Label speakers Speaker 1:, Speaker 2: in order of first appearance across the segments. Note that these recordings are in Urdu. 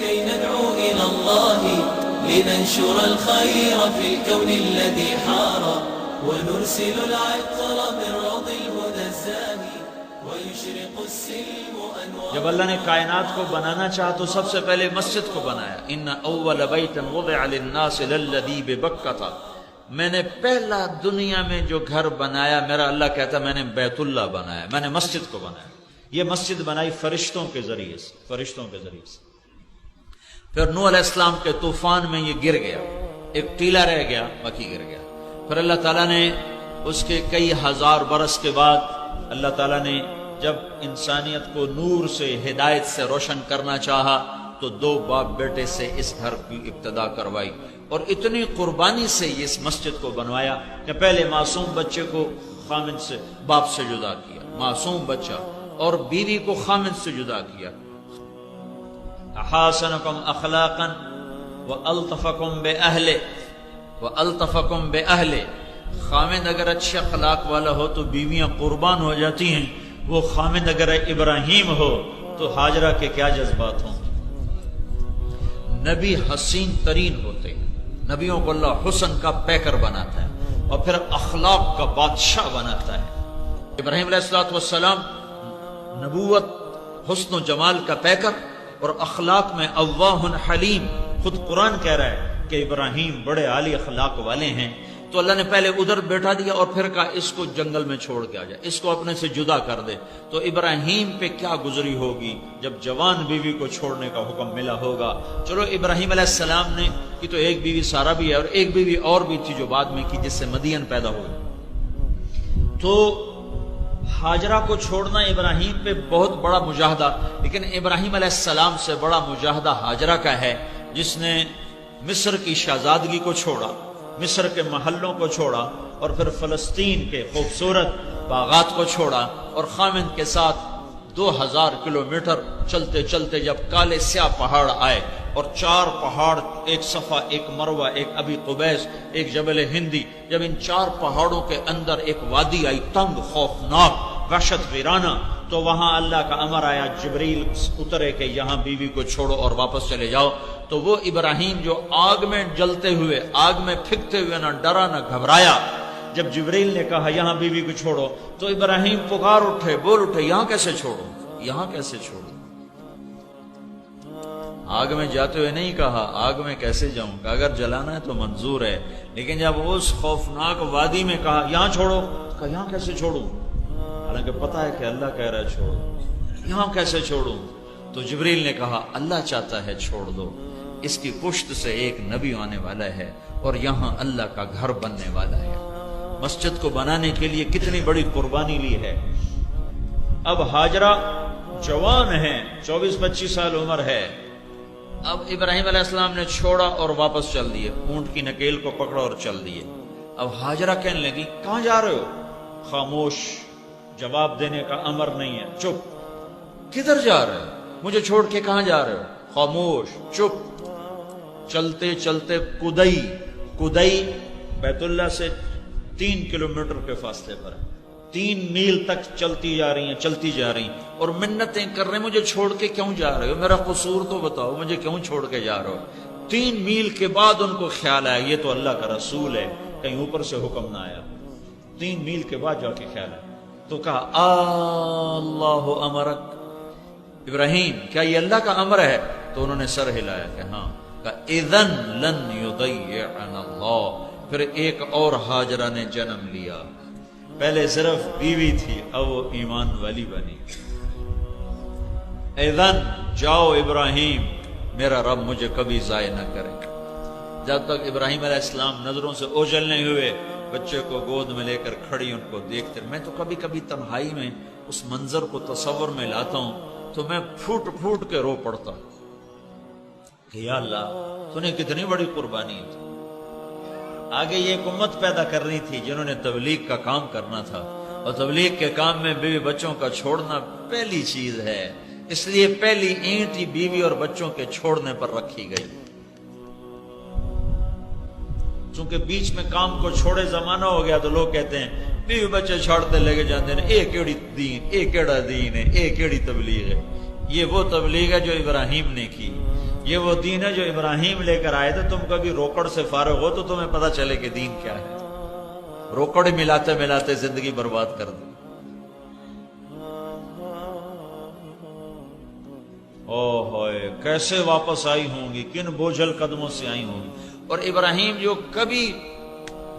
Speaker 1: كي ندعو إلى الله لننشر الخير في الكون الذي حار ونرسل العطر من روض الهدى الزاهي ويشرق السلم أنوار.
Speaker 2: جب اللہ نے کائنات کو بنانا چاہا تو سب سے پہلے مسجد کو بنایا. ان اول بیت وضع للناس للذی ببکۃ، میں نے پہلا دنیا میں جو گھر بنایا، میرا اللہ کہتا میں نے بیت اللہ بنایا، میں نے مسجد کو بنایا. یہ مسجد بنائی فرشتوں کے ذریعے سے، فرشتوں کے ذریعے سے. پھر نوح علیہ السلام کے طوفان میں یہ گر گیا، ایک ٹیلا رہ گیا، باقی گر گیا. پھر اللہ تعالیٰ نے اس کے کئی ہزار برس کے بعد اللہ تعالیٰ نے جب انسانیت کو نور سے، ہدایت سے روشن کرنا چاہا تو دو باپ بیٹے سے اس گھر کی ابتدا کروائی، اور اتنی قربانی سے یہ اس مسجد کو بنوایا کہ پہلے معصوم بچے کو خامد سے، باپ سے جدا کیا، معصوم بچہ، اور بیوی کو خامد سے جدا کیا. احاسنکم اخلاقا والطفکم باہلہ، والطفکم باہلہ. خامد اگر اچھے اخلاق والا ہو تو بیویاں قربان ہو جاتی ہیں، وہ خامد اگر ابراہیم ہو تو ہاجرہ کے کیا جذبات ہوں. نبی حسین ترین ہوتے ہیں، نبیوں کو اللہ حسن کا پیکر بناتا ہے اور پھر اخلاق کا بادشاہ بناتا ہے. ابراہیم علیہ السلام نبوت، حسن و جمال کا پیکر، اور اخلاق میں اواہ حلیم. خود قرآن کہہ رہا ہے کہ ابراہیم بڑے عالی اخلاق والے ہیں. تو اللہ نے پہلے ادھر بیٹھا دیا اور پھر کہا اس کو جنگل میں چھوڑ کے آ جائے، اس کو اپنے سے جدا کر دے. تو ابراہیم پہ کیا گزری ہوگی جب جوان بیوی کو چھوڑنے کا حکم ملا ہوگا. چلو ابراہیم علیہ السلام نے کی تو ایک بیوی سارا بھی ہے، اور ایک بیوی اور بھی تھی جو بعد میں کی، جس سے مدین پیدا ہوئی. تو ہاجرہ کو چھوڑنا ابراہیم پہ بہت بڑا مجاہدہ، لیکن ابراہیم علیہ السلام سے بڑا مجاہدہ ہاجرہ کا ہے، جس نے مصر کی شہزادگی کو چھوڑا، مصر کے محلوں کو چھوڑا، اور پھر فلسطین کے خوبصورت باغات کو چھوڑا، اور خامد کے ساتھ 2000 کلومیٹر چلتے چلتے جب کالے سیاہ پہاڑ آئے، اور 4 پہاڑ، ایک صفا، ایک مروہ، ایک ابی قبیس، ایک جبل ہندی، جب ان 4 پہاڑوں کے اندر ایک وادی آئی تنگ، خوفناک، وحشت ویرانہ، تو وہاں اللہ کا امر آیا، جبریل اترے کہ یہاں بیوی کو چھوڑو اور واپس چلے جاؤ. تو وہ ابراہیم جو آگ میں جلتے ہوئے، آگ میں پھکتے ہوئے نہ ڈرا نہ گھبرایا، جب جبریل نے کہا یہاں بیوی کو چھوڑو تو ابراہیم پکار اٹھے، بول اٹھے، یہاں کیسے چھوڑو، یہاں کیسے چھوڑو. آگ میں جاتے ہوئے نہیں کہا آگ میں کیسے جاؤں، کہ اگر جلانا ہے تو منظور ہے، لیکن جب اس خوفناک وادی میں کہا یہاں چھوڑو، کہا یہاں کیسے چھوڑوں، حالانکہ پتا ہے کہ اللہ کہہ رہا ہے چھوڑو، یہاں کیسے چھوڑوں. تو جبریل نے کہا اللہ چاہتا ہے چھوڑ دو، اس کی پشت سے ایک نبی آنے والا ہے اور یہاں اللہ کا گھر بننے والا ہے. مسجد کو بنانے کے لیے کتنی بڑی قربانی لی ہے. اب ہاجرہ جوان ہیں، 24-25 سال عمر ہے. اب ابراہیم علیہ السلام نے چھوڑا اور واپس چل دیے، اونٹ کی نکیل کو پکڑا اور چل دیے. اب ہاجرہ کہنے لگی کہاں جا رہے ہو؟ خاموش، جواب دینے کا امر نہیں ہے، چپ. کدھر جا رہے ہو؟ مجھے چھوڑ کے کہاں جا رہے ہو؟ خاموش، چپ. چلتے چلتے کدئی بیت اللہ سے 3 کلومیٹر کے فاصلے پر ہے. 3 میل تک چلتی جا رہی ہیں اور منتیں کر رہے ہیں مجھے چھوڑ کے کیوں جا رہے ہو، میرا قصور تو بتاؤ، مجھے کیوں چھوڑ کے جا رہے ہو. 3 میل کے بعد ان کو خیال آیا یہ تو اللہ کا رسول ہے، کہیں اوپر سے حکم نہ آیا. 3 میل کے بعد جا کے خیال آیا تو کہا اللہ امرک، ابراہیم کیا یہ اللہ کا امر ہے؟ تو انہوں نے سر ہلایا کہ ہاں. کہا اذن لن یضیعنا اللہ. پھر ایک اور ہاجرہ نے جنم لیا. پہلے صرف بیوی تھی، اب وہ ایمان والی بنی. اذن جاؤ ابراہیم، میرا رب مجھے کبھی ضائع نہ کرے. جب تک ابراہیم علیہ السلام نظروں سے اوجھل نہیں ہوئے، بچے کو گود میں لے کر کھڑی ان کو دیکھتے. میں تو کبھی کبھی تنہائی میں اس منظر کو تصور میں لاتا ہوں تو میں پھوٹ پھوٹ کے رو پڑتا ہوں کہ یا اللہ تو نے کتنی بڑی قربانی تھی. آگے یہ ایک امت پیدا کرنی تھی جنہوں نے تبلیغ کا کام کرنا تھا، اور تبلیغ کے کام میں بیوی بچوں کا چھوڑنا پہلی چیز ہے. اس لیے پہلی اینٹ ہی بیوی اور بچوں کے چھوڑنے پر رکھی گئی. چونکہ بیچ میں کام کو چھوڑے زمانہ ہو گیا تو لوگ کہتے ہیں بیوی بچے چھوڑتے لگے جاتے ہیں، اے کیڑی دین، اے کیڑا دین ہے، اے کیڑی تبلیغ ہے. یہ وہ تبلیغ ہے جو ابراہیم نے کی. یہ وہ دین ہے جو ابراہیم لے کر آئے تھے. تم کبھی روکڑ سے فارغ ہو تو تمہیں پتہ چلے کہ دین کیا ہے. روکڑ ملاتے ملاتے زندگی برباد کر دی. او ہوئے کیسے واپس آئی ہوں گی، کن بوجھل قدموں سے آئی ہوں گی. اور ابراہیم جو کبھی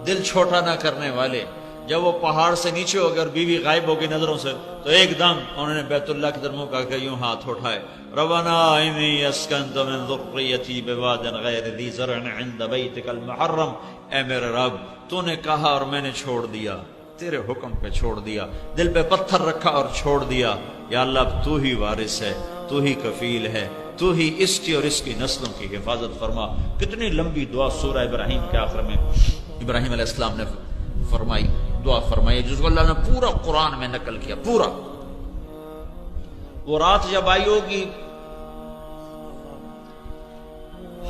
Speaker 2: دل چھوٹا نہ کرنے والے، جب وہ پہاڑ سے نیچے ہو گئے اور بیوی غائب ہو گئی نظروں سے، تو ایک دم انہوں نے بیت اللہ کی طرف منہ کر کے یوں ہاتھ اٹھائے، ربنا انی اسکنت من ذریتی بواد غیر ذی زرع عند بیتک المحرم. اے میرے رب تو نے کہا اور میں نے چھوڑ دیا، تیرے حکم پہ چھوڑ دیا، دل پہ پتھر رکھا اور چھوڑ دیا. یا اللہ اب تو ہی وارث ہے، تو ہی کفیل ہے، تو ہی اس کی اور اس کی نسلوں کی حفاظت فرما. کتنی لمبی دعا سورہ ابراہیم کے آخر میں ابراہیم علیہ السلام نے فرمائی، دعا فرمائی، جس کو اللہ نے پورا قرآن میں نقل کیا پورا. وہ رات جب آئی ہوگی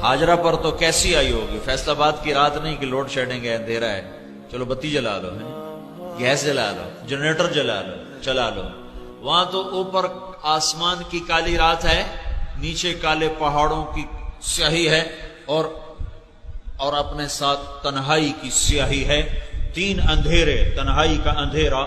Speaker 2: ہاجرہ پر تو کیسی آئی ہوگی؟ فیصل آباد کی رات نہیں کہ لوڈ شیڈنگ ہے، اندھیرا ہے، چلو بتی جلا لو، گیس جلا لو، جنریٹر جلا لو، چلا لو. وہاں تو اوپر آسمان کی کالی رات ہے، نیچے کالے پہاڑوں کی سیاہی ہے، اور اپنے ساتھ تنہائی کی سیاہی ہے. تین اندھیرے، تنہائی کا اندھیرا،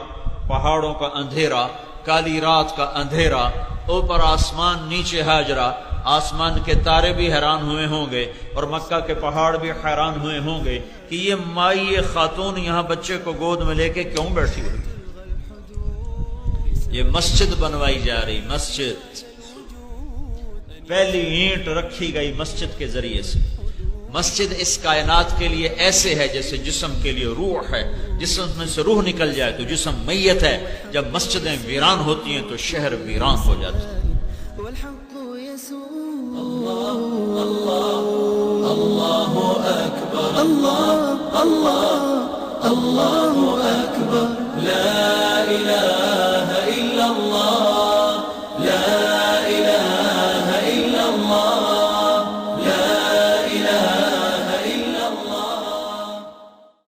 Speaker 2: پہاڑوں کا اندھیرا، کالی رات کا اندھیرا، اوپر آسمان نیچے ہاجرہ. آسمان کے تارے بھی حیران ہوئے ہوں گے اور مکہ کے پہاڑ بھی حیران ہوئے ہوں گے کہ یہ مائی خاتون یہاں بچے کو گود میں لے کے کیوں بیٹھی ہوئی. یہ مسجد بنوائی جا رہی، مسجد، پہلی اینٹ رکھی گئی مسجد کے ذریعے سے. مسجد اس کائنات کے لیے ایسے ہے جیسے جسم کے لیے روح ہے. جسم میں سے روح نکل جائے تو جسم میت ہے. جب مسجدیں ویران ہوتی ہیں تو شہر ویران ہو جاتے ہیں.
Speaker 1: اللہ اکبر، اللہ اللہ اللہ اکبر، لا الہ